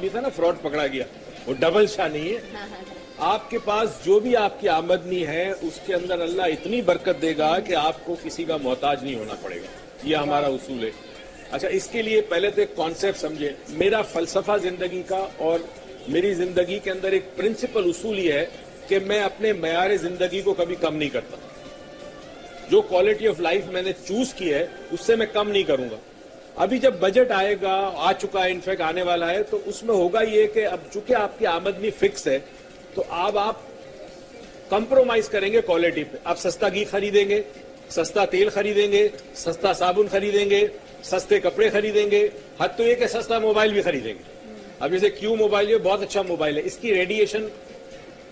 آدمی تھا نا فراڈ پکڑا گیا, وہ ڈبل شاہ نہیں ہے. آپ کے پاس جو بھی آپ کی آمدنی ہے اس کے اندر اللہ اتنی برکت دے گا کہ آپ کو کسی کا محتاج نہیں ہونا پڑے گا. یہ ہمارا اصول ہے. اچھا, اس کے لیے پہلے تو ایک کانسیپٹ سمجھے. میرا فلسفہ زندگی کا اور میری زندگی کے اندر ایک پرنسپل اصول یہ ہے کہ میں اپنے معیار زندگی کو کبھی کم نہیں کرتا. جو کوالٹی آف لائف میں نے چوز کی ہے اس سے میں کم نہیں کروں گا. ابھی جب بجٹ آئے گا, آ چکا ہے, انفیکٹ آنے والا ہے, تو اس میں ہوگا یہ کہ اب چونکہ آپ کی آمدنی فکس ہے تو آپ کمپرومائز کریں گے کوالٹی پہ. آپ سستا گھی خریدیں گے, سستا تیل خریدیں گے, سستا صابن خریدیں گے, سستے کپڑے خریدیں گے, حد تو یہ کہ سستا موبائل بھی خریدیں گے. اب جیسے کیو موبائل یہ بہت اچھا موبائل ہے, اس کی ریڈیشن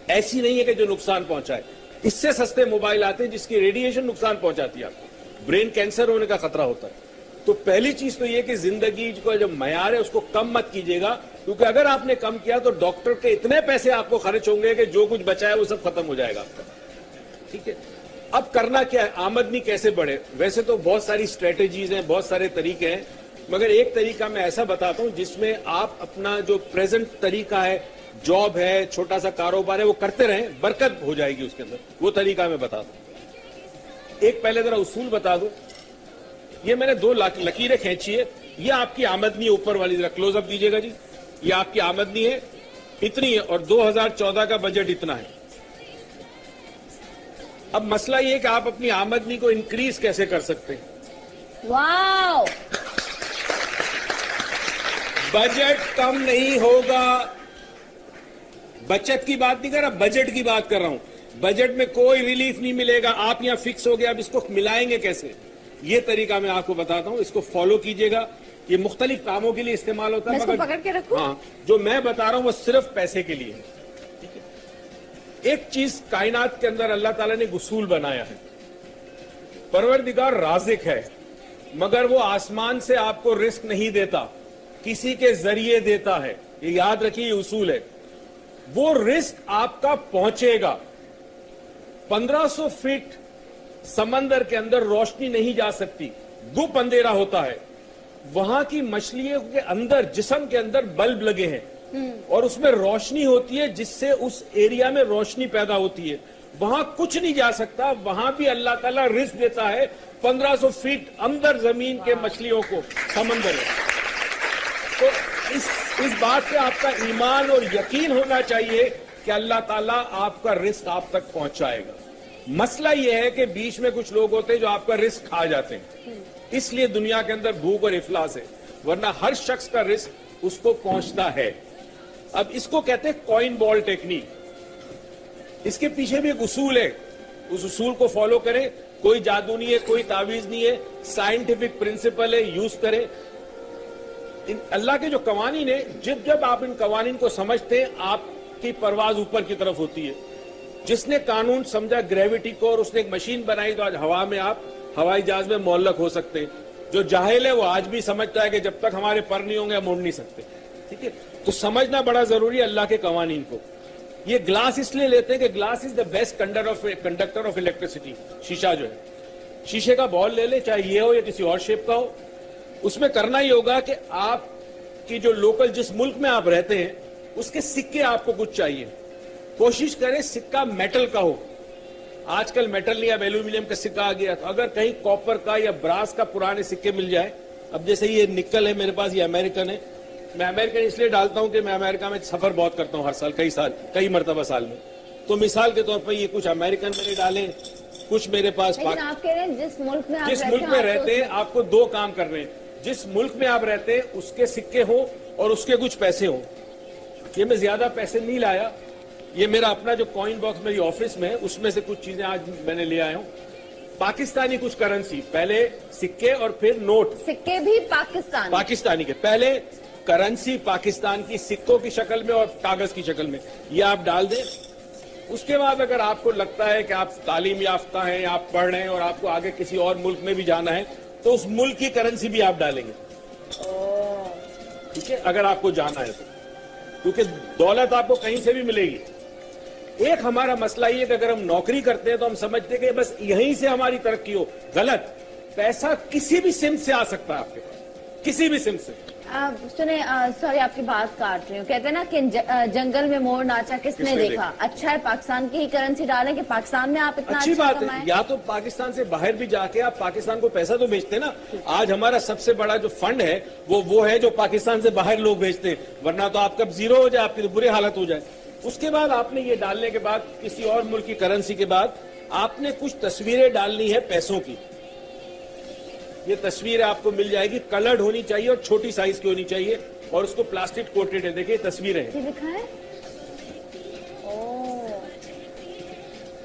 ایسی نہیں ہے کہ جو نقصان پہنچائے. اس سے سستے موبائل آتے ہیں جس کی ریڈیشن نقصان پہنچاتی ہے, آپ کو برین کینسر ہونے کا خطرہ ہوتا ہے. تو پہلی چیز تو یہ کہ زندگی کا جو معیار ہے اس کو کم مت کیجیے گا, کیونکہ اگر آپ نے کم کیا تو ڈاکٹر کے اتنے پیسے آپ کو خرچ ہوں گے کہ جو کچھ بچا ہے وہ سب ختم ہو جائے گا آپ کا. ٹھیک ہے, اب کرنا کیا ہے, آمدنی کیسے بڑھے. ویسے تو بہت ساری اسٹریٹجیز ہیں, بہت سارے طریقے ہیں, مگر ایک طریقہ میں ایسا بتاتا ہوں جس میں آپ اپنا جو پریزنٹ طریقہ ہے, جاب ہے, چھوٹا سا کاروبار ہے, وہ کرتے رہیں, برکت ہو جائے گی اس کے اندر. وہ طریقہ میں بتاتا ہوں. ایک پہلے ذرا اصول بتا دوں. یہ میں نے 2 لکیریں کھینچی ہے. یہ آپ کی آمدنی اوپر والی, ذرا کلوز اپ دیجیے گا جی. یہ آپ کی آمدنی ہے, اتنی ہے, اور 2014 کا بجٹ اتنا ہے. اب مسئلہ یہ ہے کہ آپ اپنی آمدنی کو انکریز کیسے کر سکتے ہیں. واو, بجٹ کم نہیں ہوگا. بچت کی بات نہیں کر رہا, بجٹ کی بات کر رہا ہوں. بجٹ میں کوئی ریلیف نہیں ملے گا. آپ یہاں فکس ہو گیا, اب اس کو ملائیں گے کیسے. یہ طریقہ میں آپ کو بتاتا ہوں, اس کو فالو کیجئے گا. یہ مختلف کاموں کے لیے استعمال ہوتا ہے, میں اس کو پکڑ کے رکھوں. ہاں, جو میں بتا رہا ہوں وہ صرف پیسے کے لیے ہے. ٹھیک ہے, ایک چیز کائنات کے اندر اللہ تعالیٰ نے اصول بنایا ہے. پروردگار رازق ہے, مگر وہ آسمان سے آپ کو رزق نہیں دیتا, کسی کے ذریعے دیتا ہے. یہ یاد رکھیے, یہ اصول ہے. وہ رزق آپ کا پہنچے گا. 1500 فٹ سمندر کے اندر روشنی نہیں جا سکتی, گپ اندھیرا ہوتا ہے. وہاں کی مچھلیوں کے اندر, جسم کے اندر بلب لگے ہیں اور اس میں روشنی ہوتی ہے جس سے اس ایریا میں روشنی پیدا ہوتی ہے. وہاں کچھ نہیں جا سکتا, وہاں بھی اللہ تعالیٰ رزق دیتا ہے 1500 فٹ اندر زمین کے مچھلیوں کو سمندر میں. تو اس بات پہ آپ کا ایمان اور یقین ہونا چاہیے کہ اللہ تعالیٰ آپ کا رزق آپ تک پہنچائے گا. مسئلہ یہ ہے کہ بیچ میں کچھ لوگ ہوتے ہیں جو آپ کا رزق کھا جاتے ہیں, اس لیے دنیا کے اندر بھوک اور افلاس ہے, ورنہ ہر شخص کا رزق اس کو پہنچتا ہے. اب اس کو کہتے ہیں کوائن بال ٹیکنیک. اس کے پیچھے بھی ایک اصول ہے, اس اصول کو فالو کریں. کوئی جادو نہیں ہے, کوئی تعویذ نہیں ہے, سائنٹیفک پرنسپل ہے, یوز کریں. اللہ کے جو قوانین ہیں, جب آپ ان قوانین کو سمجھتے ہیں آپ کی پرواز اوپر کی طرف ہوتی ہے. جس نے قانون سمجھا گریوٹی کو اور اس نے ایک مشین بنائی تو آج ہوا میں آپ ہوائی جہاز میں معلق ہو سکتے ہیں. جو جاہل ہے وہ آج بھی سمجھتا ہے کہ جب تک ہمارے پر نہیں ہوں گے ہم اڑ نہیں سکتے. ٹھیک ہے, تو سمجھنا بڑا ضروری ہے اللہ کے قوانین کو. یہ گلاس اس لیے لیتے ہیں کہ glass is the best conductor of electricity. شیشہ جو ہے, شیشے کا بال لے لیں, چاہے یہ ہو یا کسی اور شیپ کا ہو. اس میں کرنا ہی ہوگا کہ آپ کی جو لوکل جس ملک میں آپ رہتے ہیں اس کے سکے آپ کو کچھ چاہیے. کوشش کریں سکہ میٹل کا ہو. آج کل میٹل نہیں, اب ایلومینیم کا سکہ آ گیا. تو اگر کہیں کاپر کا یا براس کا پرانے سکے مل جائے, اب جیسے یہ نکل ہے میرے پاس, یہ امریکن ہے. میں امریکن اس لیے ڈالتا ہوں کہ میں امریکہ میں سفر بہت کرتا ہوں ہر سال, کئی مرتبہ سال میں. تو مثال کے طور پر یہ کچھ امریکن میں نے ڈالے, کچھ میرے پاس. آپ کہہ رہے ہیں جس ملک میں رہتے ہیں آپ کو 2 کام کر رہے ہیں. جس ملک میں آپ رہتے ہیں اس کے سکے ہوں اور اس کے کچھ پیسے ہوں. یہ میں زیادہ پیسے نہیں لایا, یہ میرا اپنا جو کوائن باکس میری آفس میں ہے اس میں سے کچھ چیزیں آج میں نے لے آیا ہوں. پاکستانی کچھ کرنسی, پہلے سکے اور پھر نوٹ. سکے بھی پاکستانی کے, پہلے کرنسی پاکستان کی سکوں کی شکل میں اور کاغذ کی شکل میں, یہ آپ ڈال دیں. اس کے بعد اگر آپ کو لگتا ہے کہ آپ تعلیم یافتہ ہیں, آپ پڑھ رہے ہیں اور آپ کو آگے کسی اور ملک میں بھی جانا ہے تو اس ملک کی کرنسی بھی آپ ڈالیں گے. ٹھیک ہے, اگر آپ کو جانا ہے تو, کیونکہ دولت آپ کو کہیں سے بھی ملے گی. ایک ہمارا مسئلہ یہ ہے کہ اگر ہم نوکری کرتے ہیں تو ہم سمجھتے ہیں کہ بس یہیں سے ہماری ترقی ہو. غلط. پیسہ کسی بھی سمت سے آ سکتا ہے آپ کے پاس, کسی بھی سمت سے. سنیں سوری آپ کی بات کاٹ رہی ہوں. کہتے ہیں نا کہ جنگل میں مور ناچا کس نے دیکھا. اچھا ہے پاکستان کی ہی کرنسی ڈالیں کہ پاکستان میں آپ اتنا اچھی بات ہے. یا تو پاکستان سے باہر بھی جا کے آپ پاکستان کو پیسہ تو بھیجتے نا. آج ہمارا سب سے بڑا جو فنڈ ہے وہ ہے جو پاکستان سے باہر لوگ بھیجتے ہیں, ورنہ تو آپ کا زیرو ہو جائے, آپ کی تو بری حالت ہو جائے. اس کے بعد آپ نے یہ ڈالنے کے بعد کسی اور ملک کی کرنسی کے بعد آپ نے کچھ تصویریں ڈالنی ہے پیسوں کی. یہ تصویر آپ کو مل جائے گی, کلرڈ ہونی چاہیے اور چھوٹی سائز کی ہونی چاہیے, اور اس کو پلاسٹک کوٹڈ ہے. دیکھیں تصویریں ہیں, لکھا ہے.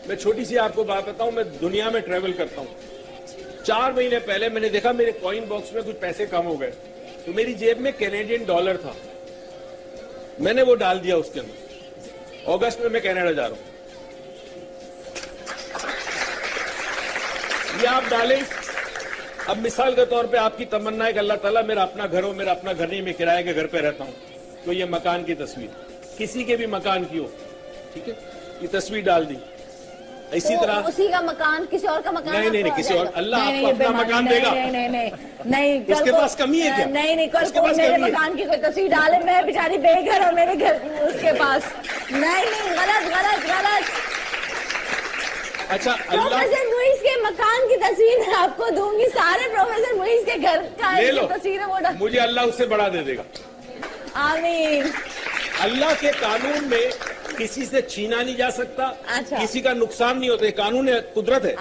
میں چھوٹی سی آپ کو بات بتاؤں, میں دنیا میں ٹریول کرتا ہوں. 4 مہینے پہلے میں نے دیکھا میرے کوئن باکس میں کچھ پیسے کم ہو گئے, تو میری جیب میں کینیڈین ڈالر تھا, میں نے وہ ڈال دیا اس کے اندر. اگست میں کینیڈا جا رہا ہوں. یہ آپ ڈالیں. اب مثال کے طور پہ آپ کی تمنا ہے کہ اللہ تعالیٰ میرا اپنا گھر ہو, میرا اپنا گھر نہیں, میں کرائے کے گھر پہ رہتا ہوں, تو یہ مکان کی تصویر, کسی کے بھی مکان کی ہو, ٹھیک ہے, یہ تصویر ڈال دی. اسی طرح اسی کا مکان کسی اور کا مکان نہیں کسی اور, اللہ آپ کو اپنا مکان دے گا. نہیں اس کے پاس کمی ہے کیا؟ نہیں کل کو میرے مکان کی کوئی تصویر ڈالے, میں بیچاری بے گھر ہوں, میرے گھر اس کے پاس. نہیں غلط. اچھا اللہ پروفیسر موئیز کے مکان کی تصویر میں آپ کو دوں گی, سارے پروفیسر موئیز کے گھر کا لے لو, تصویر ہے وہ ڈال. مجھے اللہ اس سے بڑا دے دے گا. آمین. اللہ کے قانون میں کسی سے چھینا نہیں جا سکتا, اچھا. کسی کا نقصان نہیں ہوتا, یہ قانون ہے, قدرت ہے.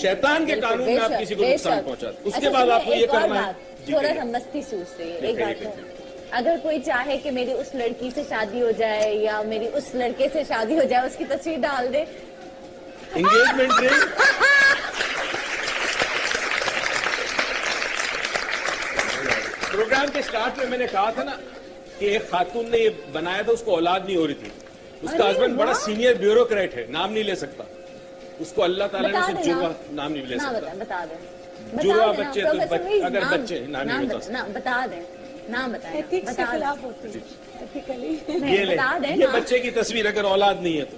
شیطان کے قانون میں آپ کسی کو نقصان پہنچاتے. اس کے بعد آپ کو یہ کرنا ہے. تھوڑا سا مستی سوچ رہی ہے. ایک بات, اگر کوئی چاہے کہ میری اس لڑکی سے شادی ہو جائے یا میری اس لڑکے سے شادی ہو جائے, اس کی تصویر ڈال دے. انگیجمنٹ رنگ, پروگرام کے سٹارٹ میں نے کہا تھا نا کہ ایک خاتون نے یہ بنایا تھا, اس کو اولاد نہیں ہو رہی تھی. اس کا ہسبینڈ بڑا سینئر بیوروکریٹ ہے, نام نہیں لے سکتا. اس کو اللہ تعالیٰ نے اسے جڑوا, نام نہیں لے سکتا. بتا دیں جڑوا بچے, اگر بچے نام نہیں بتا سکتا, بتا دیں, نام بتائیں. یہ بچے کی تصویر اگر اولاد نہیں ہے تو,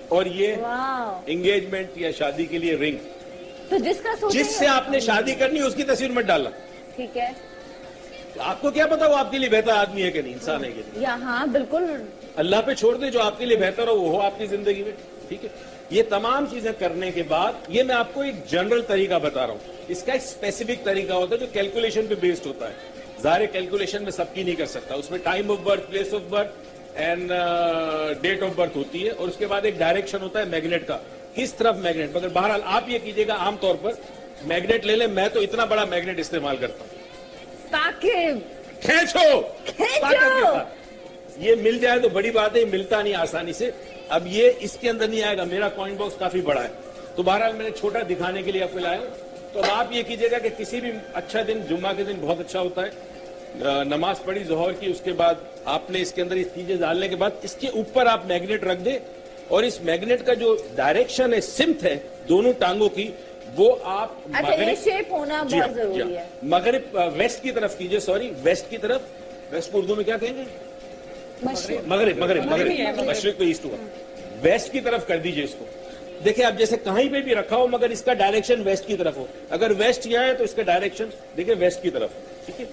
اور یہ انگیجمنٹ یا شادی کے لیے رنگ, تو جس سے آپ نے شادی کرنی اس کی تصویر مت ڈالنا. ٹھیک ہے, آپ کو کیا پتا وہ آپ کے لیے بہتر آدمی ہے کہ نہیں, انسان ہے کہ نہیں. ہاں بالکل, اللہ پہ چھوڑ دیں, جو آپ کے لیے بہتر ہو وہ ہو آپ کی زندگی میں. ٹھیک ہے, یہ تمام چیزیں کرنے کے بعد یہ میں آپ کو ایک جنرل طریقہ بتا رہا ہوں. اس کا ایک اسپیسیفک طریقہ ہوتا ہے جو کیلکولیشن پہ بیسڈ ہوتا ہے. ظاہر کیلکولیشن میں سب کی نہیں کر سکتا, اس میں time of birth, place of birth and date of birth ہوتی ہے, اور اس کے بعد ایک ڈائریکشن ہوتا ہے میگنیٹ کا, کس طرف میگنیٹ. مگر بہرحال آپ یہ کیجیے گا, عام طور پر میگنیٹ لے لیں. میں تو اتنا بڑا میگنیٹ استعمال کرتا ہوں تاکہ کھینچو, یہ مل جائے تو بڑی بات ہے, ملتا نہیں آسانی سے. اب یہ اس کے اندر نہیں آئے گا, میرا کوئن باکس کافی بڑا ہے, تو بہرحال میں نے چھوٹا دکھانے کے لیے آپ کو لایا ہوں. تو اب آپ یہ کیجیے گا کہ کسی بھی اچھا دن, جمعہ کے دن بہت اچھا ہوتا ہے, نماز پڑھی ظہر کی, اس کے بعد آپ نے اس کے اندر اس چیزیں ڈالنے کے بعد اس کے اوپر آپ میگنیٹ رکھ دیں, اور اس میگنیٹ کا جو ڈائریکشن ہے, سمت ہے دونوں ٹانگوں کی, وہ آپ شیپ ہونا بہت ضروری ہے. مغرب ویسٹ کی طرف کیجیے, ویسٹ کی طرف. ویسٹ کو اردو میں کیا کہیں گے؟ مغرب. مشرق تو ایسٹ ہوا, ویسٹ کی طرف کر دیجیے اس کو. دیکھیں آپ جیسے کہیں پہ بھی رکھا ہو مگر اس کا ڈائریکشن ویسٹ کی طرف ہو. اگر ویسٹ کیا ہے تو اس کا ڈائریکشن دیکھیں ویسٹ کی طرف. ٹھیک ہے,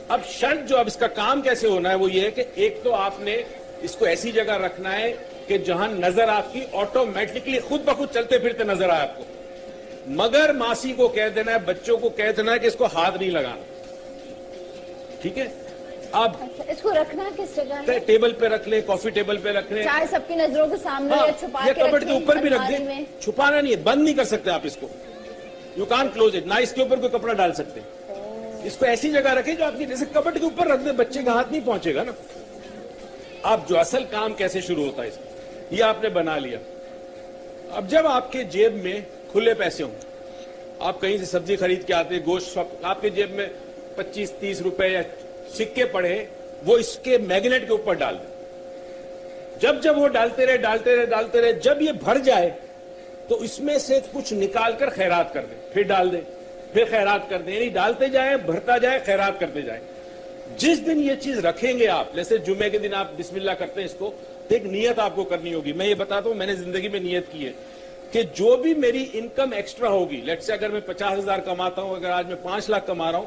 اب شرط جو اب اس کا کام کیسے ہونا ہے وہ یہ ہے کہ ایک تو آپ نے اس کو ایسی جگہ رکھنا ہے کہ جہاں نظر آپ کی آٹومیٹکلی خود بخود چلتے پھرتے نظر آئے آپ کو. مگر ماسی کو کہہ دینا ہے, بچوں کو کہہ دینا ہے کہ اس کو ہاتھ نہیں لگانا. ٹھیک ہے, اب اس کو رکھنا کس جگہ ہے؟ ٹیبل پہ رکھ لیں, کافی ٹیبل پہ رکھ لیں, چاہے سب کی نظروں کے سامنے یا چھپا یا کے کبٹ کے اوپر بھی رکھ دیں. چھپانا نہیں ہے, بند نہیں کر سکتے آپ اس کو, یو کان کلوز اٹ. نہ اس کے اوپر کوئی کپڑا ڈال سکتے. اس کو ایسی جگہ رکھیں جو آپ کی, جیسے کبٹ کے اوپر رکھ دیں, بچے کا ہاتھ نہیں پہنچے گا نا. اب جو اصل کام کیسے شروع ہوتا ہے اس میں, یہ آپ نے بنا لیا. اب جب آپ کے جیب میں کھلے پیسے ہوں, آپ کہیں سے سبزی خرید کے آتے, گوشت, آپ کے جیب میں 25-30 روپے یا سکے پڑے, وہ اس کے میگنیٹ کے اوپر ڈال دیں. جب وہ ڈالتے رہے, جب یہ بھر جائے تو اس میں سے کچھ نکال کر خیرات کر دیں, پھر ڈال دیں, پھر خیرات کر دیں. یعنی ڈالتے جائیں, بھرتا جائے, خیرات کرتے جائیں. جس دن یہ چیز رکھیں گے آپ, جیسے جمعے کے دن آپ بسم اللہ کرتے ہیں اس کو, تو ایک نیت آپ کو کرنی ہوگی. میں یہ بتاتا ہوں, میں نے زندگی میں نیت کی ہے کہ جو بھی میری انکم ایکسٹرا ہوگی, لیٹ سے اگر میں 50,000 کماتا ہوں, اگر آج میں 5 لاکھ کما رہا ہوں,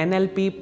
NLP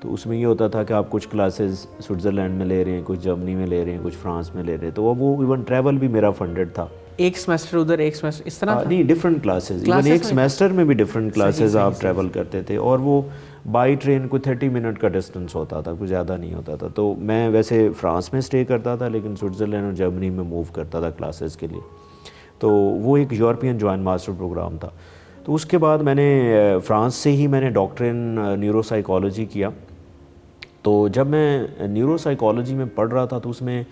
تو اس میں یہ ہوتا تھا کہ آپ کچھ کلاسز سوئٹزرلینڈ میں لے رہے ہیں, کچھ جرمنی میں لے رہے ہیں, کچھ فرانس میں لے رہے ہیں, تو وہ ایون ٹریول بھی میرا فنڈڈ تھا. ایک سیمسٹر ادھر ایک سیمسٹر اس طرح نہیں, ڈفرینٹ کلاسز, ایون ایک سیمسٹر میں بھی ڈفرینٹ کلاسز آپ ٹریول کرتے تھے, اور وہ بائی ٹرین کوئی 30 منٹ کا ڈسٹینس ہوتا تھا, کوئی زیادہ نہیں ہوتا تھا. تو میں ویسے فرانس میں اسٹے کرتا تھا, لیکن سوئٹزرلینڈ اور جرمنی میں موو کرتا تھا کلاسز کے لیے. تو وہ ایک یورپین جوائنٹ ماسٹر پروگرام تھا. تو اس کے بعد میں نے فرانس سے ہی میں نے ڈاکٹر ان نیورو سائیکالوجی کیا. تو جب میں نیورو سائیکالوجی میں پڑھ رہا تھا تو اس میں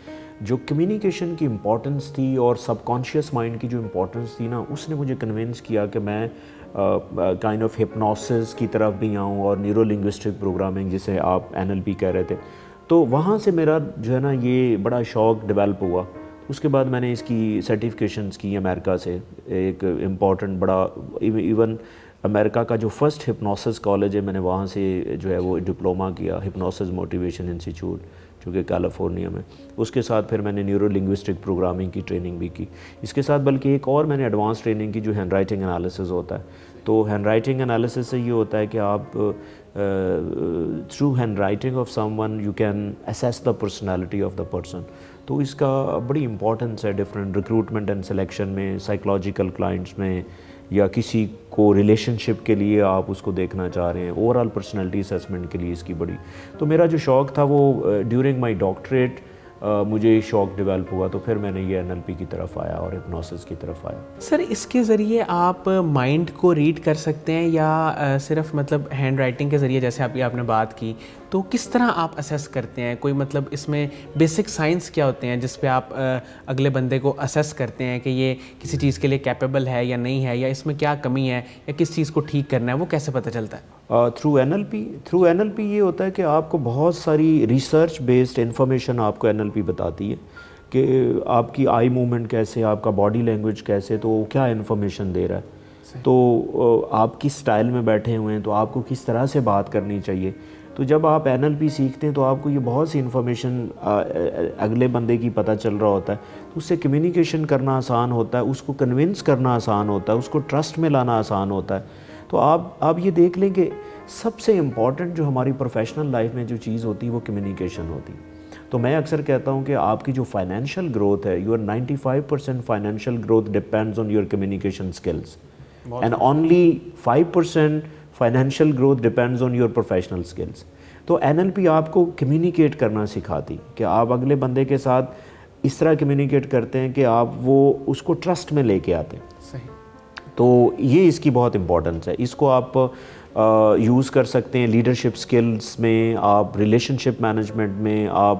جو کمیونیکیشن کی امپورٹنس تھی اور سب کانشیس مائنڈ کی جو امپورٹنس تھی نا, اس نے مجھے کنونس کیا کہ میں کائنڈ آف ہپنوسس کی طرف بھی آؤں اور نیورو لنگوسٹک پروگرامنگ جسے آپ NLP کہہ رہے تھے. تو وہاں سے میرا جو ہے نا یہ بڑا شوق ڈیولپ ہوا. اس کے بعد میں نے اس کی سرٹیفکیشنز کی امریکہ سے, ایک امپورٹنٹ بڑا ایون امریکہ کا جو فرسٹ ہپنوسس کالج ہے, میں نے وہاں سے جو ہے وہ ڈپلوما کیا, ہپنوسس موٹیویشن انسٹیٹیوٹ جو کہ کیلیفورنیا میں. اس کے ساتھ پھر میں نے نیورو لنگوسٹک پروگرامنگ کی ٹریننگ بھی کی. اس کے ساتھ بلکہ ایک اور میں نے ایڈوانس ٹریننگ کی جو ہینڈ رائٹنگ انالیسس ہوتا ہے. تو ہینڈ رائٹنگ انالیسس سے یہ ہوتا ہے کہ آپ through hand writing of some one you can assess the personality of the person. تو اس کا بڑی امپورٹنس ہے ڈفرینٹ ریکروٹمنٹ اینڈ سلیکشن میں, سائیکلوجیکل کلائنٹس میں, یا کسی کو ریلیشن شپ کے لیے آپ اس کو دیکھنا چاہ رہے ہیں, اوور آل پرسنالٹی اسیسمنٹ کے لیے اس کی بڑی. تو میرا جو شوق تھا وہ ڈیورنگ مائی ڈاکٹریٹ مجھے شوق ڈیولپ ہوا, تو پھر میں نے یہ NLP کی طرف آیا اور ہپنوسس کی طرف آیا. سر اس کے ذریعے آپ مائنڈ کو ریڈ کر سکتے ہیں یا صرف مطلب ہینڈ رائٹنگ کے ذریعے جیسے آپ نے بات کی, تو کس طرح آپ اسیس کرتے ہیں؟ کوئی مطلب اس میں بیسک سائنس کیا ہوتے ہیں جس پہ آپ اگلے بندے کو اسیس کرتے ہیں کہ یہ کسی چیز کے لیے کیپیبل ہے یا نہیں ہے, یا اس میں کیا کمی ہے, یا کس چیز کو ٹھیک کرنا ہے, وہ کیسے پتہ چلتا ہے؟ تھرو NLP یہ ہوتا ہے کہ آپ کو بہت ساری ریسرچ بیسڈ انفارمیشن آپ کو NLP بتاتی ہے کہ آپ کی آئی موومنٹ کیسے, آپ کا باڈی لینگویج کیسے, تو کیا انفارمیشن دے رہا ہے. تو آپ کس سٹائل میں بیٹھے ہوئے ہیں, تو آپ کو کس طرح سے بات کرنی چاہیے. تو جب آپ NLP سیکھتے ہیں تو آپ کو یہ بہت سی انفارمیشن اگلے بندے کی پتہ چل رہا ہوتا ہے, تو اس سے کمیونیکیشن کرنا آسان ہوتا ہے, اس کو کنونس کرنا آسان ہوتا ہے, اس کو ٹرسٹ میں لانا آسان ہوتا ہے. تو آپ یہ دیکھ لیں کہ سب سے امپورٹنٹ جو ہماری پروفیشنل لائف میں جو چیز ہوتی ہے وہ کمیونیکیشن ہوتی ہے. تو میں اکثر کہتا ہوں کہ آپ کی جو فائنینشیل گروتھ ہے, your 95% financial growth depends on your communication skills, and only 5% financial growth depends on your professional skills. تو NLP آپ کو کمیونیکیٹ کرنا سکھاتی کہ آپ اگلے بندے کے ساتھ اس طرح کمیونیکیٹ کرتے ہیں کہ آپ وہ اس کو ٹرسٹ میں لے کے آتے ہیں. صحیح. تو یہ اس کی بہت امپورٹنس ہے. اس کو آپ یوز کر سکتے ہیں لیڈرشپ سکلز میں, آپ ریلیشن شپ مینجمنٹ میں, آپ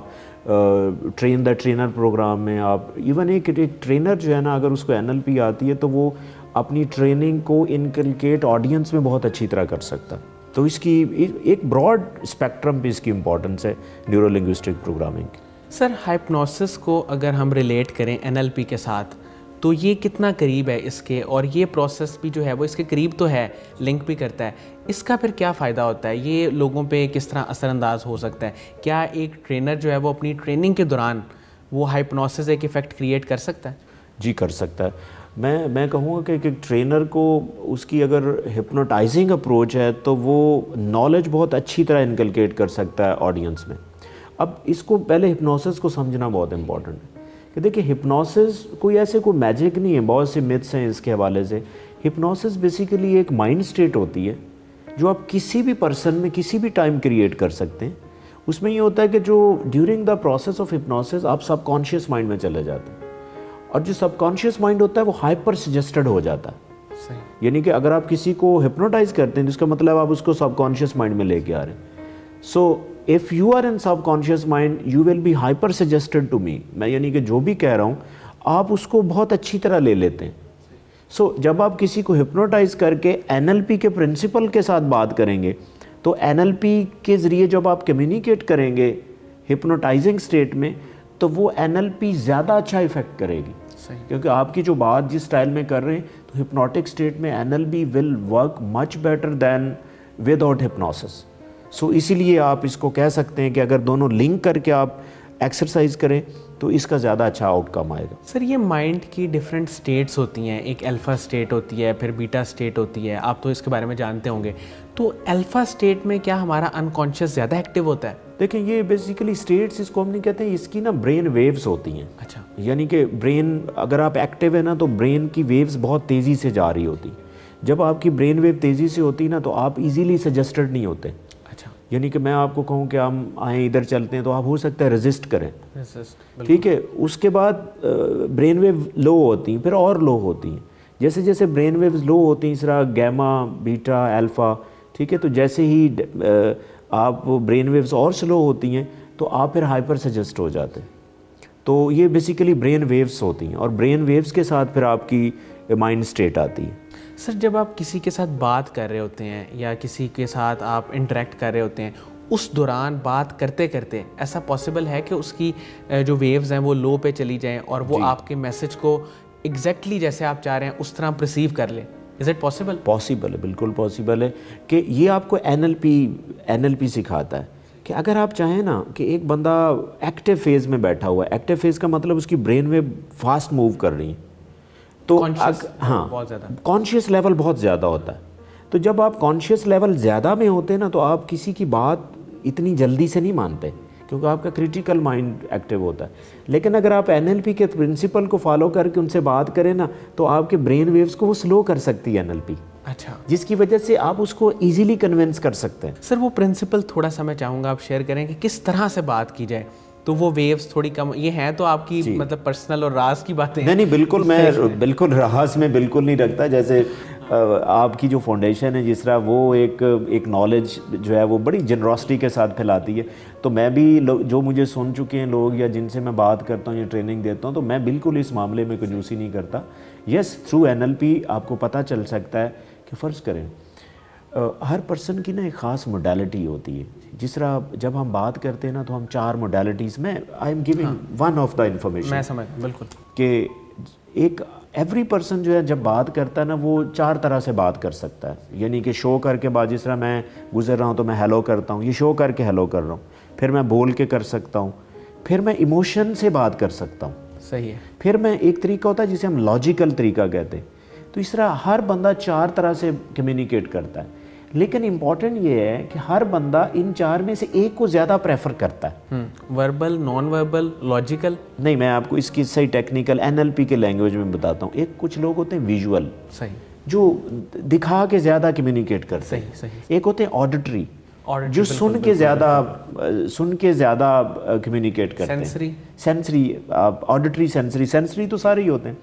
ٹرین دا ٹرینر پروگرام میں. آپ ایون ایک ٹرینر جو ہے نا, اگر اس کو NLP آتی ہے تو وہ اپنی ٹریننگ کو انکلکیٹ آڈینس میں بہت اچھی طرح کر سکتا. تو اس کی ایک براڈ اسپیکٹرم پہ اس کی امپورٹنس ہے نیورو لنگوسٹک پروگرامنگ. سر ہائپنوسس کو اگر ہم ریلیٹ کریں NLP کے ساتھ تو یہ کتنا قریب ہے اس کے, اور یہ پروسیس بھی جو ہے وہ اس کے قریب تو ہے, لنک بھی کرتا ہے, اس کا پھر کیا فائدہ ہوتا ہے, یہ لوگوں پہ کس طرح اثر انداز ہو سکتا ہے؟ کیا ایک ٹرینر جو ہے وہ اپنی ٹریننگ کے دوران وہ ہائپنوسس ایک ایفیکٹ کریٹ کر سکتا ہے؟ جی کر سکتا ہے. میں کہوں گا کہ ایک ٹرینر کو اس کی اگر ہپنوٹائزنگ اپروچ ہے تو وہ نالج بہت اچھی طرح انکلکیٹ کر سکتا ہے آڈینس میں. اب اس کو پہلے ہپنوسس کو سمجھنا بہت امپورٹنٹ ہے کہ دیکھیں ہپنوسس کوئی ایسے کوئی میجک نہیں ہے, بہت سے متس ہیں اس کے حوالے سے. ہپنوسس بیسیکلی ایک مائنڈ سٹیٹ ہوتی ہے جو آپ کسی بھی پرسن میں کسی بھی ٹائم کریٹ کر سکتے ہیں. اس میں یہ ہوتا ہے کہ جو during the process of hypnosis آپ سب کانشیس مائنڈ میں چلے جاتے ہیں, اور جو سب کانشیس مائنڈ ہوتا ہے وہ ہائپر سجسٹڈ ہو جاتا ہے. صحیح. یعنی کہ اگر آپ کسی کو ہپنوٹائز کرتے ہیں تو اس کا مطلب آپ اس کو سب کانشیس مائنڈ میں لے کے آ رہے ہیں. سو if you are in subconscious mind you will be hyper suggested to me. میں یعنی کہ جو بھی کہہ رہا ہوں آپ اس کو بہت اچھی طرح لے لیتے ہیں. سو جب آپ کسی کو ہپنوٹائز کر کے NLP کے پرنسپل کے ساتھ بات کریں گے تو NLP کے ذریعے جب آپ کمیونیکیٹ کریں گے ہپنوٹائزنگ سٹیٹ میں تو وہ NLP زیادہ اچھا ایفیکٹ کرے گی. کیونکہ آپ کی جو بات جس سٹائل میں کر رہے ہیں تو ہپنوٹک سٹیٹ میں NLP will work much better than without hypnosis. سو اسی لیے آپ اس کو کہہ سکتے ہیں کہ اگر دونوں لنک کر کے آپ ایکسرسائز کریں تو اس کا زیادہ اچھا آؤٹ کم آئے گا. سر یہ مائنڈ کی ڈفرینٹ اسٹیٹس ہوتی ہیں, ایک الفا اسٹیٹ ہوتی ہے, پھر بیٹا اسٹیٹ ہوتی ہے, آپ تو اس کے بارے میں جانتے ہوں گے. تو الفا اسٹیٹ میں کیا ہمارا انکانشیس زیادہ ایکٹیو ہوتا ہے؟ دیکھیں یہ بیسیکلی اسٹیٹس اس کو ہم نہیں کہتے ہیں, اس کی نا برین ویوز ہوتی ہیں. اچھا. یعنی کہ برین اگر آپ ایکٹیو ہے نا تو برین کی ویوز بہت تیزی سے جا رہی ہوتی. جب آپ کی برین ویو تیزی سے ہوتی نا تو آپ ایزیلی سجسٹڈ نہیں ہوتے. اچھا. یعنی کہ میں آپ کو کہوں کہ ہم آئیں ادھر چلتے ہیں تو آپ ہو سکتا ہے ریزسٹ کریں, ٹھیک ہے. اس کے بعد برین ویو لو ہوتی ہیں, پھر اور لو ہوتی ہیں. جیسے جیسے برین ویوز لو ہوتی ہیں اس طرح گیما, بیٹا, الفا, ٹھیک ہے. تو جیسے ہی آپ برین ویوز اور سلو ہوتی ہیں تو آپ پھر ہائپر سجسٹ ہو جاتے ہیں. تو یہ بیسیکلی برین ویوز ہوتی ہیں, اور برین ویوز کے ساتھ پھر آپ کی مائنڈ اسٹیٹ آتی ہے. سر جب آپ کسی کے ساتھ بات کر رہے ہوتے ہیں یا کسی کے ساتھ آپ انٹریکٹ کر رہے ہوتے ہیں, اس دوران بات کرتے کرتے ایسا پاسبل ہے کہ اس کی جو ویوز ہیں وہ لو پہ چلی جائیں اور وہ آپ کے میسج کو ایگزیکٹلی جیسے آپ چاہ رہے ہیں اس طرح پرسیو کر لیں؟ Is it possible? پاسبل ہے, بالکل پاسبل ہے. کہ یہ آپ کو این ایل پی سکھاتا ہے کہ اگر آپ چاہیں نا کہ ایک بندہ ایکٹیو فیز میں بیٹھا ہوا ہے, ایکٹیو فیز کا مطلب اس کی برین ویو فاسٹ موو کر رہی ہیں, تو ہاں کانشیس لیول بہت زیادہ ہوتا ہے. تو جب آپ کانشیس لیول زیادہ میں ہوتے ہیں نا تو آپ کسی کی بات اتنی جلدی سے نہیں مانتے کیونکہ آپ کا کریٹیکل مائنڈ ایکٹیو ہوتا ہے. لیکن اگر آپ این ایل پی کے پرنسپل کو فالو کر کے ان سے بات کریں نا تو آپ کے برین ویوز کو وہ سلو کر سکتی ہے این ایل پی. اچھا. جس کی وجہ سے آپ اس کو ایزیلی کنونس کر سکتے ہیں. سر وہ پرنسپل تھوڑا سا میں چاہوں گا آپ شیئر کریں کہ کس طرح سے بات کی جائے تو وہ ویوز تھوڑی کم. یہ ہیں تو آپ کی مطلب پرسنل اور راز کی باتیں. نہیں بالکل, میں بالکل راز میں بالکل نہیں رکھتا. جیسے آپ کی جو فاؤنڈیشن ہے جس طرح وہ ایک نالج جو ہے وہ بڑی جنراسٹی کے ساتھ پھیلاتی ہے, تو میں بھی جو مجھے سن چکے ہیں لوگ یا جن سے میں بات کرتا ہوں یا ٹریننگ دیتا ہوں تو میں بالکل اس معاملے میں کنجوسی نہیں کرتا. یس, تھرو این ایل پی آپ کو پتہ چل سکتا ہے کہ فرض کریں ہر پرسن کی نا ایک خاص موڈیلٹی ہوتی ہے. جس طرح جب ہم بات کرتے ہیں نا تو ہم 4 موڈیلٹیز میں I am giving one of the information. میں سمجھ بالکل کہ ایک ایوری پرسن جو ہے جب بات کرتا ہے نا وہ 4 طرح سے بات کر سکتا ہے. یعنی کہ شو کر کے بعد, جس طرح میں گزر رہا ہوں تو میں ہیلو کرتا ہوں, یہ شو کر کے ہیلو کر رہا ہوں. پھر میں بول کے کر سکتا ہوں, پھر میں ایموشن سے بات کر سکتا ہوں. صحیح ہے. پھر میں ایک طریقہ ہوتا ہے جسے ہم لاجیکل طریقہ کہتے ہیں. تو اس طرح ہر بندہ 4 طرح سے کمیونیکیٹ کرتا ہے. لیکن امپورٹنٹ یہ ہے کہ ہر بندہ ان 4 میں سے ایک کو زیادہ پریفر کرتا ہے. Verbal, non verbal, logical? نہیں, میں آپ کو اس کی صحیح ٹیکنیکل این ایل پی کے لینگویج میں بتاتا ہوں. ایک کچھ لوگ ہوتے ہیں ویژول, صحیح, جو دکھا کے زیادہ کمیونیکیٹ کرتے ہیں. صحیح. ایک ہوتے ہیں آڈیٹری, جو سن کے زیادہ کمیونیکیٹ کرتے ہیں. سینسری, آڈیٹری, سینسری تو سارے ہی ہوتے ہیں.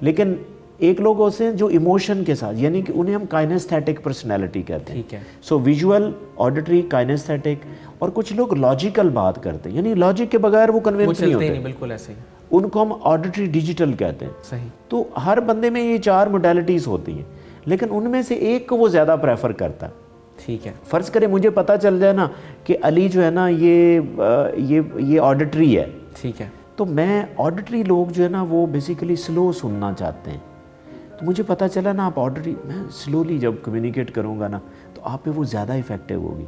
لیکن ایک لوگ ہوتے ہیں جو ایموشن کے ساتھ, یعنی کہ انہیں ہم کائنیستھیٹک پرسنالٹی کہتے ہیں. ٹھیک ہے. سو ویژول, آڈیٹری, کائنیستھیٹک. اور کچھ لوگ لاجیکل بات کرتے ہیں, یعنی لاجک کے بغیر وہ کنونس نہیں ہوتے. بالکل ایسے ہی. ان کو ہم آڈیٹری ڈیجیٹل کہتے ہیں. صحیح. تو ہر بندے میں یہ 4 موڈیلٹیز ہوتی ہیں, لیکن ان میں سے ایک کو وہ زیادہ پریفر کرتا ہے. ٹھیک ہے. فرض کریں مجھے پتہ چل جائے نا کہ علی جو ہے نا یہ آڈیٹری ہے. ٹھیک ہے. تو میں آڈیٹری لوگ جو ہے نا وہ بیسیکلی سلو سننا چاہتے ہیں. تو مجھے پتہ چلا نا آپ آڈیٹری, میں سلولی جب کمیونیکیٹ کروں گا نا تو آپ پہ وہ زیادہ افیکٹو ہوگی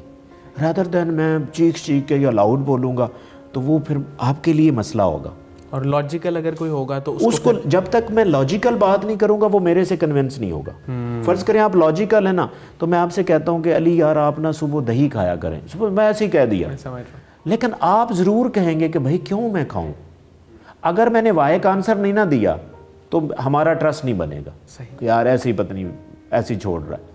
رادر دین میں چیخ کے یا لاؤڈ بولوں گا تو وہ پھر آپ کے لیے مسئلہ ہوگا. اور لاجیکل اگر کوئی ہوگا تو اس کو جب تک میں لاجیکل بات نہیں کروں گا وہ میرے سے کنونس نہیں ہوگا. فرض کریں آپ لاجیکل ہیں نا تو میں آپ سے کہتا ہوں کہ علی یار آپ نا صبح دہی کھایا کریں, صبح میں ایسے ہی کہہ دیا, لیکن آپ ضرور کہیں گے کہ بھائی کیوں میں کھاؤں. اگر میں نے وائی کا آنسر نہیں نہ دیا تو ہمارا ٹرسٹ نہیں بنے گا کہ یار ایسے ہی پتہ نہیں ایسے ہی چھوڑ رہا ہے.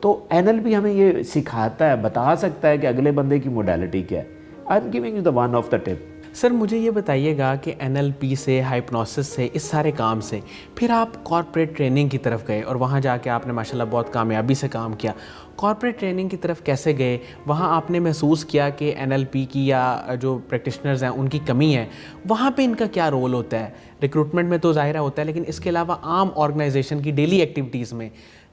تو این ایل پی ہمیں یہ سکھاتا ہے, بتا سکتا ہے کہ اگلے بندے کی موڈیلٹی کیا ہے. I am giving you the one of the tip. Sir مجھے یہ بتائیے گا کہ این ایل پی سے, ہائپنوسس سے, اس سارے کام سے پھر آپ کارپوریٹ ٹریننگ کی طرف گئے اور وہاں جا کے آپ نے ماشاءاللہ بہت کامیابی سے کام کیا. کارپوریٹ ٹریننگ کی طرف کیسے گئے؟ وہاں آپ نے محسوس کیا کہ این ایل پی کی یا جو پریکٹیشنرز ہیں ان کی کمی ہے, وہاں پہ ان کا کیا رول ہوتا ہے؟ ریکروٹمنٹ میں تو ظاہرہ ہوتا ہے, لیکن اس کے علاوہ عام آرگنائزیشن کی ڈیلی ایکٹیویٹیز میں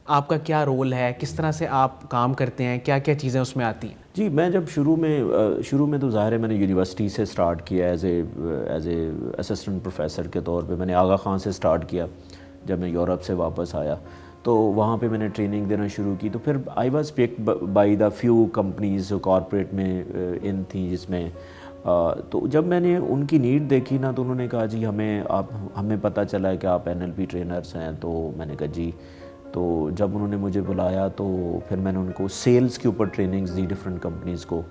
آپ کا کیا رول ہے؟ کس طرح سے آپ کام کرتے ہیں؟ کیا کیا چیزیں اس میں آتی ہیں؟ جی, میں جب شروع میں تو ظاہر ہے میں نے یونیورسٹی سے سٹارٹ کیا ایز اے اسسٹنٹ پروفیسر کے طور پہ. میں نے آغا خان سے سٹارٹ کیا جب میں یورپ سے واپس آیا, تو وہاں پہ میں نے ٹریننگ دینا شروع کی. تو پھر I was picked by the few companies جو کارپوریٹ میں ان تھیں, جس میں تو جب میں نے ان کی نیڈ دیکھی نا تو انہوں نے کہا جی ہمیں پتہ چلا ہے کہ آپ NLP ٹرینرز ہیں. تو میں نے کہا جی. تو جب انہوں نے مجھے بلایا تو پھر میں نے ان کو سیلز کے اوپر ٹریننگز دی ڈفرینٹ کمپنیز کو,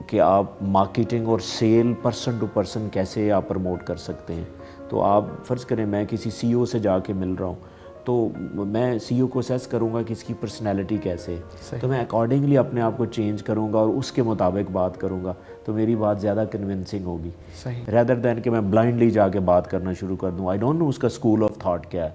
کہ آپ مارکیٹنگ اور سیل پرسن ٹو پرسن کیسے آپ پروموٹ کر سکتے ہیں. تو آپ فرض کریں میں کسی CEO سے جا کے مل رہا ہوں تو میں CEO کو اسیس کروں گا کہ اس کی پرسنالٹی کیسے ہے, تو میں اکارڈنگلی اپنے آپ کو چینج کروں گا اور اس کے مطابق بات کروں گا, تو میری بات زیادہ کنونسنگ ہوگی ریدر دین کہ میں بلائنڈلی جا کے بات کرنا شروع کر دوں. آئی ڈونٹ نو اس کا اسکول آف تھاٹ کیا ہے.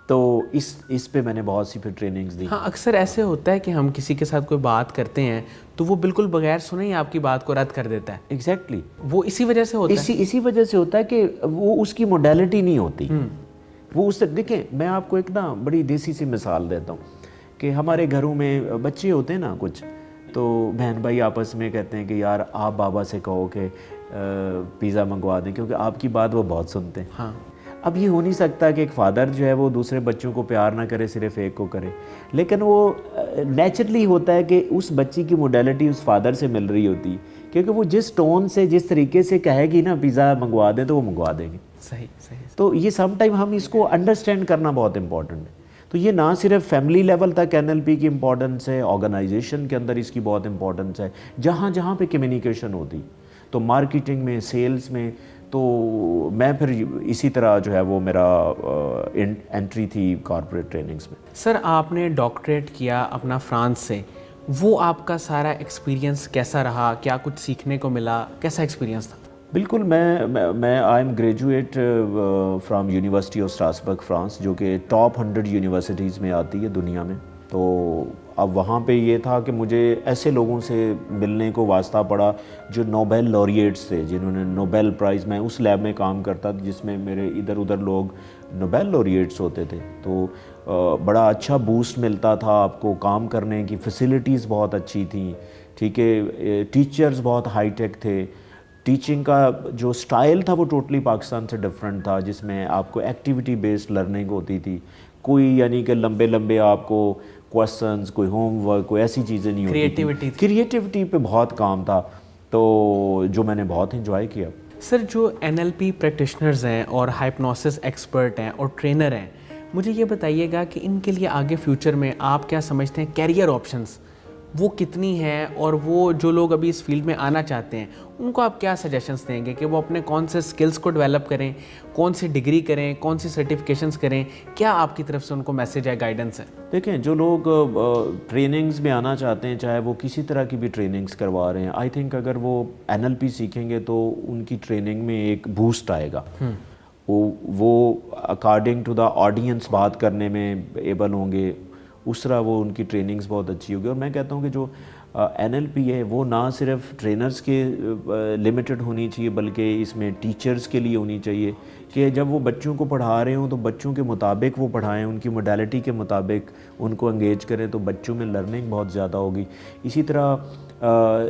تو اس پہ میں نے بہت سی پھر ٹریننگز دی. ہاں اکثر ایسے ہوتا ہے کہ ہم کسی کے ساتھ کوئی بات کرتے ہیں تو وہ بالکل بغیر سنے ہی آپ کی بات کو رد کر دیتا ہے. ایگزیکٹلی وہ اسی وجہ سے ہوتا ہے. اسی وجہ سے ہوتا ہے کہ وہ اس کی موڈیلٹی نہیں ہوتی. وہ اس سے دیکھیں, میں آپ کو ایک نا بڑی دیسی سی مثال دیتا ہوں کہ ہمارے گھروں میں بچے ہوتے ہیں نا کچھ, تو بہن بھائی آپس میں کہتے ہیں کہ یار آپ بابا سے کہو کہ پیزا منگوا دیں, کیونکہ آپ کی بات وہ بہت سنتے ہیں. ہاں اب یہ ہو نہیں سکتا کہ ایک فادر جو ہے وہ دوسرے بچوں کو پیار نہ کرے, صرف ایک کو کرے, لیکن وہ نیچرلی ہوتا ہے کہ اس بچی کی موڈیلٹی اس فادر سے مل رہی ہوتی, کیونکہ وہ جس ٹون سے جس طریقے سے کہے گی نا پیزا منگوا دیں تو وہ منگوا دیں گے. صحیح. تو یہ سم ٹائم ہم اس کو انڈرسٹینڈ کرنا بہت امپورٹنٹ ہے. تو یہ نہ صرف فیملی لیول تک NLP کی امپورٹنس ہے, آرگنائزیشن کے اندر اس کی بہت امپورٹنس ہے, جہاں پہ کمیونیکیشن ہوتی, تو مارکیٹنگ میں, سیلز میں. تو میں پھر اسی طرح جو ہے وہ میرا انٹری تھی کارپوریٹ ٹریننگز میں. سر آپ نے ڈاکٹریٹ کیا اپنا فرانس سے, وہ آپ کا سارا ایکسپیرینس کیسا رہا؟ کیا کچھ سیکھنے کو ملا؟ کیسا ایکسپیرینس تھا؟ بالکل, میں I am graduate from University of Strasbourg France, جو کہ ٹاپ 100 یونیورسٹیز میں آتی ہے دنیا میں. تو اب وہاں پہ یہ تھا کہ مجھے ایسے لوگوں سے ملنے کو واسطہ پڑا جو نوبیل laureates تھے, جنہوں نے نوبیل پرائز, میں اس لیب میں کام کرتا تھا جس میں میرے ادھر ادھر لوگ نوبیل laureates ہوتے تھے. تو بڑا اچھا بوسٹ ملتا تھا آپ کو کام کرنے کی, فیسلٹیز بہت اچھی تھیں, ٹھیک ہے, ٹیچرز بہت ہائی ٹیک تھے, ٹیچنگ کا جو سٹائل تھا وہ ٹوٹلی پاکستان سے ڈفرینٹ تھا, جس میں آپ کو ایکٹیویٹی بیسڈ لرننگ ہوتی تھی. کوئی یعنی کہ لمبے آپ کو کویسچنز, کوئی ہوم ورک, کوئی ایسی چیزیں نہیں ہوتی تھی. کریٹیوٹی پہ بہت کام تھا, تو جو میں نے بہت انجوائے کیا. سر جو NLP پریکٹیشنرز ہیں اور ہائپنوسس ایکسپرٹ ہیں اور ٹرینر ہیں, مجھے یہ بتائیے گا کہ ان کے لیے آگے فیوچر میں آپ کیا سمجھتے ہیں کیریئر آپشنز وہ کتنی ہیں, اور وہ جو لوگ ابھی اس فیلڈ میں آنا چاہتے ہیں ان کو آپ کیا سجیشنز دیں گے کہ وہ اپنے کون سے سکلز کو ڈیولپ کریں, کون سی ڈگری کریں, کون سی سرٹیفکیشنز کریں؟ کیا آپ کی طرف سے ان کو میسیج ہے, گائیڈنس ہے؟ دیکھیں, جو لوگ ٹریننگز میں آنا چاہتے ہیں, چاہے وہ کسی طرح کی بھی ٹریننگز کروا رہے ہیں, آئی تھنک اگر وہ NLP سیکھیں گے تو ان کی ٹریننگ میں ایک بوسٹ آئے گا. وہ اکارڈنگ ٹو دا آڈینس بات کرنے میں ایبل ہوں گے, اس طرح وہ ان کی ٹریننگز بہت اچھی ہوگی. اور میں کہتا ہوں کہ جو NLP ہے وہ نہ صرف ٹرینرز کے لمیٹڈ ہونی چاہیے, بلکہ اس میں ٹیچرز کے لیے ہونی چاہیے, کہ جب وہ بچوں کو پڑھا رہے ہوں تو بچوں کے مطابق وہ پڑھائیں, ان کی موڈیلٹی کے مطابق ان کو انگیج کریں, تو بچوں میں لرننگ بہت زیادہ ہوگی. اسی طرح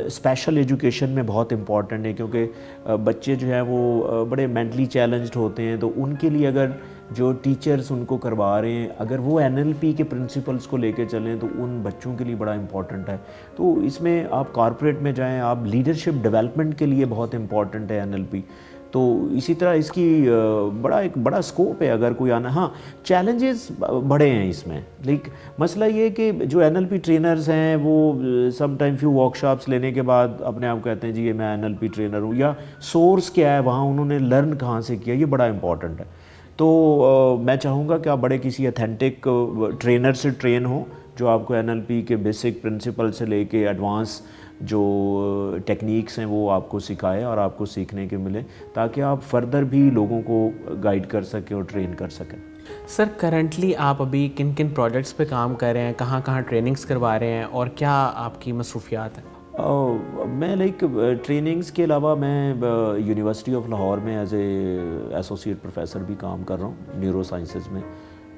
اسپیشل ایجوکیشن میں بہت امپورٹنٹ ہے, کیونکہ بچے جو ہیں وہ بڑے مینٹلی چیلنجڈ ہوتے ہیں, تو ان کے لیے اگر جو ٹیچرز ان کو کروا رہے ہیں اگر وہ NLP کے پرنسپلز کو لے کے چلیں تو ان بچوں کے لیے بڑا امپورٹنٹ ہے. تو اس میں آپ کارپوریٹ میں جائیں, آپ لیڈرشپ ڈیولپمنٹ کے لیے بہت امپورٹنٹ ہے NLP. تو اسی طرح اس کی ایک بڑا سکوپ ہے اگر کوئی آنا. ہاں چیلنجز بڑے ہیں اس میں, لیکن مسئلہ یہ کہ جو NLP ٹرینرز ہیں وہ some time few work shops لینے کے بعد اپنے آپ کہتے ہیں جی یہ میں NLP ٹرینر ہوں, یا سورس کیا ہے وہاں انہوں نے لرن کہاں سے کیا, یہ بڑا امپورٹنٹ ہے. تو میں چاہوں گا کہ آپ بڑے کسی اتھینٹک ٹرینر سے ٹرین ہوں جو آپ کو NLP کے بیسک پرنسپل سے لے کے ایڈوانس جو ٹیکنیکس ہیں وہ آپ کو سکھائے اور آپ کو سیکھنے کے ملے, تاکہ آپ فردر بھی لوگوں کو گائیڈ کر سکیں اور ٹرین کر سکیں. سر کرنٹلی آپ ابھی کن کن پروجیکٹس پہ کام کر رہے ہیں, کہاں کہاں ٹریننگز کروا رہے ہیں, اور کیا آپ کی مصروفیات ہیں؟ میں ٹریننگز کے علاوہ میں یونیورسٹی آف لاہور میں ایز اے ایسوسیٹ پروفیسر بھی کام کر رہا ہوں نیورو سائنسز میں.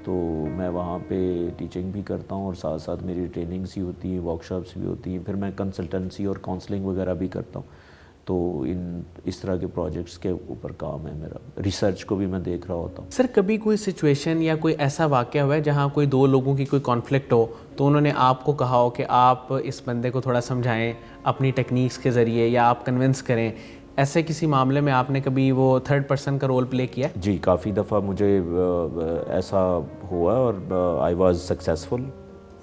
تو میں وہاں پہ ٹیچنگ بھی کرتا ہوں اور ساتھ ساتھ میری ٹریننگز ہی ہوتی ہیں, ورک شاپس بھی ہوتی ہیں, پھر میں کنسلٹنسی اور کاؤنسلنگ وغیرہ بھی کرتا ہوں. تو اس طرح کے پروجیکٹس کے اوپر کام ہے میرا. ریسرچ کو بھی میں دیکھ رہا ہوتا ہوں. سر کبھی کوئی سچویشن یا کوئی ایسا واقعہ ہوا ہے جہاں کوئی دو لوگوں کی کوئی کانفلکٹ ہو تو انہوں نے آپ کو کہا ہو کہ آپ اس بندے کو تھوڑا سمجھائیں اپنی ٹیکنیکس کے ذریعے یا آپ کنونس کریں؟ ایسے کسی معاملے میں آپ نے کبھی وہ تھرڈ پرسن کا رول پلے کیا؟ جی کافی دفعہ مجھے ایسا ہوا اور I was successful.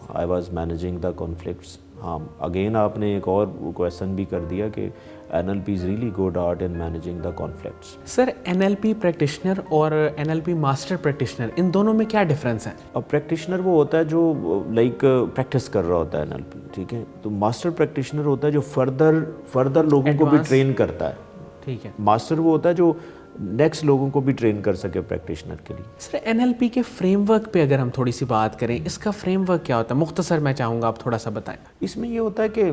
I was managing the conflicts. ہاں اگین آپ نے ایک اور کویسچن بھی کر دیا کہ NLP is really good art in managing the conflicts. Sir NLP practitioner اور NLP ماسٹر پریکٹیشنر ان دونوں میں کیا ڈفرینس ہے؟ اب پریکٹیشنر وہ ہوتا ہے جو لائک پریکٹس کر رہا ہوتا ہے NLP, ٹھیک ہے. تو ماسٹر پریکٹیشنر ہوتا ہے جو فردر لوگوں کو بھی ٹرین کرتا ہے. ٹھیک ہے. ماسٹر وہ ہوتا ہے جو نیکسٹ لوگوں کو بھی ٹرین کر سکے پریکٹیشنر کے لیے. سر NLP کے فریم ورک پہ اگر ہم تھوڑی سی بات کریں, اس کا فریم ورک کیا ہوتا ہے؟ مختصر میں چاہوں گا آپ تھوڑا سا بتائیں. اس میں یہ ہوتا ہے کہ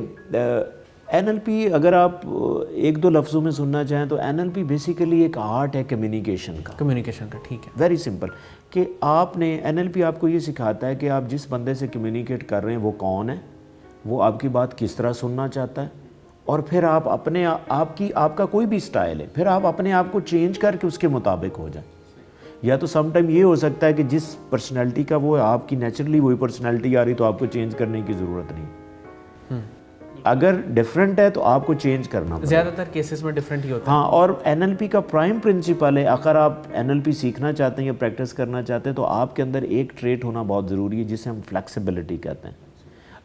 NLP اگر آپ ایک دو لفظوں میں سننا چاہیں تو NLP بیسیکلی ایک آرٹ ہے کمیونیکیشن کا. کمیونیکیشن کا. ٹھیک ہے. ویری سمپل کہ آپ نے NLP آپ کو یہ سکھاتا ہے کہ آپ جس بندے سے کمیونیکیٹ کر رہے ہیں وہ کون ہے, وہ آپ کی بات کس طرح سننا چاہتا ہے, اور پھر آپ اپنے آپ کا کوئی بھی سٹائل ہے, پھر آپ اپنے آپ کو چینج کر کے اس کے مطابق ہو جائیں. یا تو سم ٹائم یہ ہو سکتا ہے کہ جس پرسنالٹی کا وہ آپ کی نیچرلی وہی پرسنالٹی آ رہی تو آپ کو چینج کرنے کی ضرورت نہیں. اگر ڈفرینٹ ہے تو آپ کو چینج کرنا پڑے. زیادہ تر کیسز میں ڈفرینٹ ہی ہوتا ہے. ہاں, اور NLP کا پرائم پرنسپل ہے, اگر آپ NLP سیکھنا چاہتے ہیں یا پریکٹس کرنا چاہتے ہیں تو آپ کے اندر ایک ٹریٹ ہونا بہت ضروری ہے جسے ہم فلیکسیبلٹی کہتے ہیں.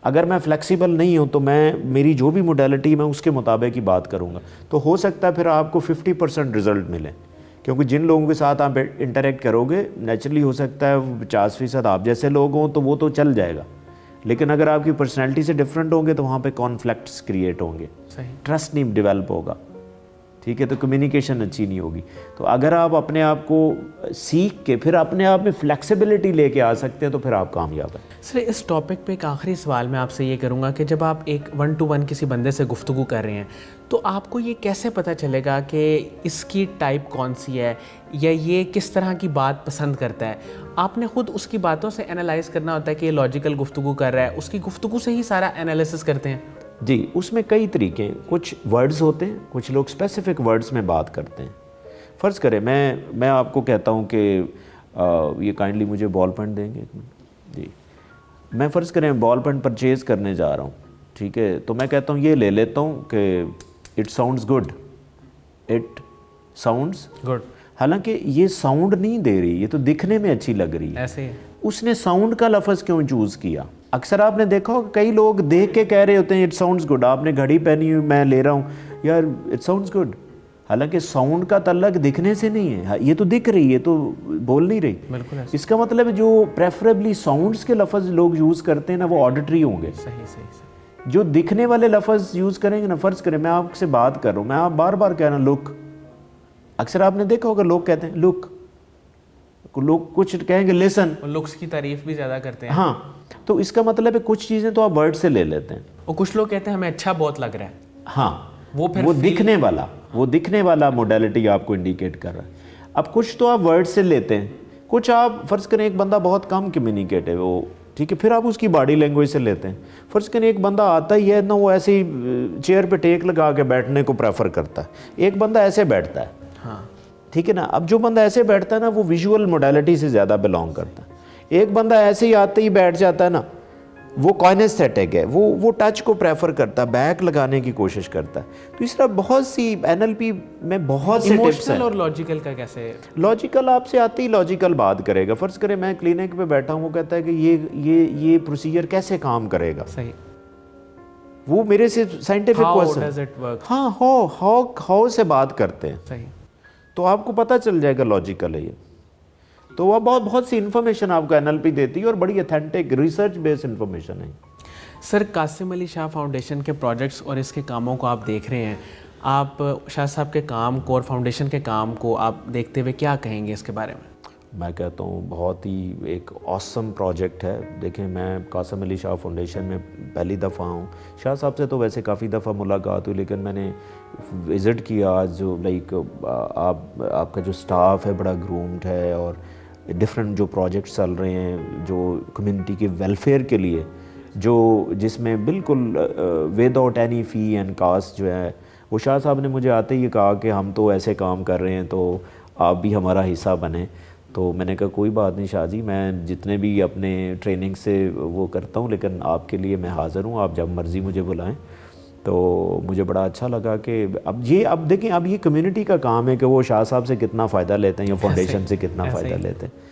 اگر میں فلیکسیبل نہیں ہوں تو میری جو بھی موڈیلٹی میں اس کے مطابق ہی بات کروں گا, تو ہو سکتا ہے پھر آپ کو 50% رزلٹ ملے, کیونکہ جن لوگوں کے ساتھ آپ انٹریکٹ کرو گے نیچرلی ہو سکتا ہے 50% آپ جیسے لوگ ہوں تو وہ تو چل جائے گا, لیکن اگر آپ کی پرسنالٹی سے ڈفرینٹ ہوں گے تو وہاں پہ کانفلکٹس کریٹ ہوں گے, ٹرسٹ نہیں ڈیولپ ہوگا, ٹھیک ہے, تو کمیونیکیشن اچھی نہیں ہوگی. تو اگر آپ اپنے آپ کو سیکھ کے پھر اپنے آپ میں فلیکسیبلٹی لے کے آ سکتے ہیں تو پھر آپ کامیاب ہیں. سر اس ٹاپک پہ ایک آخری سوال میں آپ سے یہ کروں گا کہ جب آپ ایک 1-to-1 کسی بندے سے گفتگو کر رہے ہیں تو آپ کو یہ کیسے پتہ چلے گا کہ اس کی ٹائپ کون سی ہے یا یہ کس طرح کی بات پسند کرتا ہے؟ آپ نے خود اس کی باتوں سے انالائز کرنا ہوتا ہے کہ یہ لاجیکل گفتگو کر رہا ہے, اس کی گفتگو سے ہی سارا انالیسس کرتے ہیں. جی اس میں کئی طریقے ہیں. کچھ ورڈز ہوتے ہیں, کچھ لوگ اسپیسیفک ورڈز میں بات کرتے ہیں. فرض کریں میں آپ کو کہتا ہوں کہ یہ کائنڈلی مجھے بال پینٹ دیں گے ایک منٹ. جی میں فرض کریں بال پینٹ پرچیز کرنے جا رہا ہوں, ٹھیک ہے, تو میں کہتا ہوں یہ لے لیتا ہوں کہ it sounds good, it sounds good. حالانکہ یہ ساؤنڈ نہیں دے رہی, یہ تو دکھنے میں اچھی لگ رہی ہے. ایسے ہی اس نے ساؤنڈ کا لفظ کیوں چوز کیا؟ اکثر آپ نے دیکھا ہوگا کئی لوگ دیکھ کے کہہ رہے ہوتے ہیں اٹ ساؤنڈز گڈ. آپ نے گھڑی پہنی ہوئی, میں لے رہا ہوں یار اٹ ساؤنڈز گڈ, حالانکہ ساؤنڈ کا تعلق دکھنے سے نہیں ہے, یہ تو دکھ رہی ہے تو بول نہیں رہی. بالکل. اس کا مطلب جو پریفریبلی ساؤنڈز کے لفظ لوگ یوز کرتے ہیں نا وہ آڈیٹری ہوں گے. صحیح. جو دکھنے والے لفظ یوز کریں گے نا, فرض کریں میں آپ سے بات کر رہا ہوں, میں آپ بار بار کہہ رہا ہوں لک, اکثر آپ نے دیکھا ہوگا لوگ کہتے ہیں لک, لوگ کچھ کہیں گے لسن, لکس کی تعریف بھی زیادہ کرتے ہیں. ہاں, تو اس کا مطلب ہے کچھ چیزیں تو آپ ورڈ سے لے لیتے ہیں, اور کچھ لوگ کہتے ہیں ہمیں اچھا بہت لگ رہا ہے. ہاں وہ دکھنے والا موڈیلٹی آپ کو انڈیکیٹ کر رہا ہے. اب کچھ تو آپ ورڈ سے لیتے ہیں, کچھ آپ فرض کریں ایک بندہ بہت کم کمیونیکیٹ ہے وہ, ٹھیک ہے, پھر آپ اس کی باڈی لینگویج سے لیتے ہیں. فرض کریں ایک بندہ آتا ہی ہے نا, وہ ایسے ہی چیئر پہ ٹیک لگا کے بیٹھنے کو پریفر کرتا ہے, ایک بندہ ایسے بیٹھتا ہے. ہاں ٹھیک ہے نا. اب جو بندہ ایسے بیٹھتا ہے نا وہ ویژول موڈیلٹی سے زیادہ بلانگ کرتا ہے. ایک بندہ ایسے ہی آتے ہی بیٹھ جاتا ہے نا, وہ کائنیستھیٹک ہے, وہ ٹچ کو پریفر کرتا ہے, بیک لگانے کی کوشش کرتا ہے. تو اس طرح بہت سی NLP میں بہت سے ٹپس ہیں. اور لاجیکل کا کیسے؟ لاجیکل آپ سے آتے ہی لاجیکل بات کرے گا. فرض کریں میں کلینک پہ بیٹھا ہوں, وہ کہتا ہے کہ یہ پروسیجر کیسے کام کرے گا. صحیح. وہ میرے سے سائنٹیفک کوسچن, ہاں ہاؤ سے بات کرتے ہیں. صحیح. تو آپ کو پتہ چل جائے گا لاجیکل ہے یہ. تو وہ بہت سی انفارمیشن آپ کو NLP دیتی ہے اور بڑی اتھینٹک ریسرچ بیس انفارمیشن ہے. سر قاسم علی شاہ فاؤنڈیشن کے پروجیکٹس اور اس کے کاموں کو آپ دیکھ رہے ہیں, آپ شاہ صاحب کے کام کو اور فاؤنڈیشن کے کام کو آپ دیکھتے ہوئے کیا کہیں گے اس کے بارے میں؟ میں کہتا ہوں بہت ہی ایک آسم پروجیکٹ ہے. دیکھیں میں قاسم علی شاہ فاؤنڈیشن میں پہلی دفعہ ہوں. شاہ صاحب سے تو ویسے کافی دفعہ ملاقات ہوئی, لیکن میں نے وزٹ کیا آج. جو لائک آپ کا جو سٹاف ہے بڑا گرومڈ ہے, اور ڈفرینٹ جو پروجیکٹس چل رہے ہیں جو کمیونٹی کے ویلفیئر کے لیے, جس میں بالکل ود آؤٹ اینی فی اینڈ کاسٹ جو ہے وہ شاہ صاحب نے مجھے آتے ہی کہا کہ ہم تو ایسے کام کر رہے ہیں تو آپ بھی ہمارا حصہ بنیں. تو میں نے کہا کوئی بات نہیں شاہ جی, میں جتنے بھی اپنے ٹریننگ سے وہ کرتا ہوں لیکن آپ کے لیے میں حاضر ہوں, آپ جب مرضی مجھے بلائیں. تو مجھے بڑا اچھا لگا کہ اب دیکھیں اب یہ کمیونٹی کا کام ہے کہ وہ شاہ صاحب سے کتنا فائدہ لیتے ہیں یا فاؤنڈیشن سے کتنا فائدہ لیتے ہیں.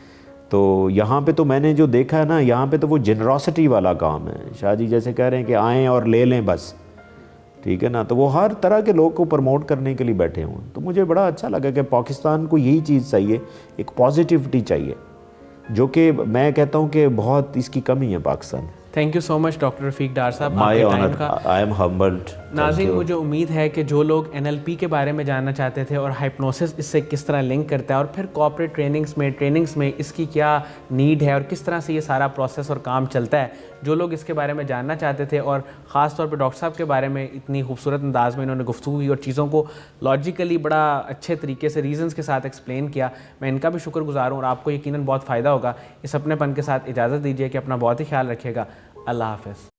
تو یہاں پہ تو میں نے جو دیکھا ہے نا, یہاں پہ تو وہ جنراسٹی والا کام ہے. شاہ جی جیسے کہہ رہے ہیں کہ آئیں اور لے لیں بس, ٹھیک ہے نا, تو وہ ہر طرح کے لوگ کو پروموٹ کرنے کے لیے بیٹھے ہوئے ہیں. تو مجھے بڑا اچھا لگا کہ پاکستان کو یہی چیز چاہیے, ایک پازیٹیوٹی چاہیے, جو کہ میں کہتا ہوں کہ بہت اس کی کمی ہے Pakistan. Thank you so much doctor Rafiq Dar sahab, my honour, I am humbled. ناظرین مجھے امید ہے کہ جو لوگ NLP کے بارے میں جاننا چاہتے تھے اور ہائپنوسس اس سے کس طرح لنک کرتا ہے اور پھر کارپوریٹ ٹریننگز میں اس کی کیا نیڈ ہے اور کس طرح سے یہ سارا پروسیس اور کام چلتا ہے, جو لوگ اس کے بارے میں جاننا چاہتے تھے اور خاص طور پہ ڈاکٹر صاحب کے بارے میں اتنی خوبصورت انداز میں انہوں نے گفتگو کی اور چیزوں کو لاجیکلی بڑا اچھے طریقے سے ریزنز کے ساتھ ایکسپلین کیا, میں ان کا بھی شکر گزار ہوں اور آپ کو یقیناً بہت فائدہ ہوگا. اس اپنے پن کے ساتھ اجازت دیجیے کہ اپنا بہت ہی خیال رکھیے گا. اللہ حافظ.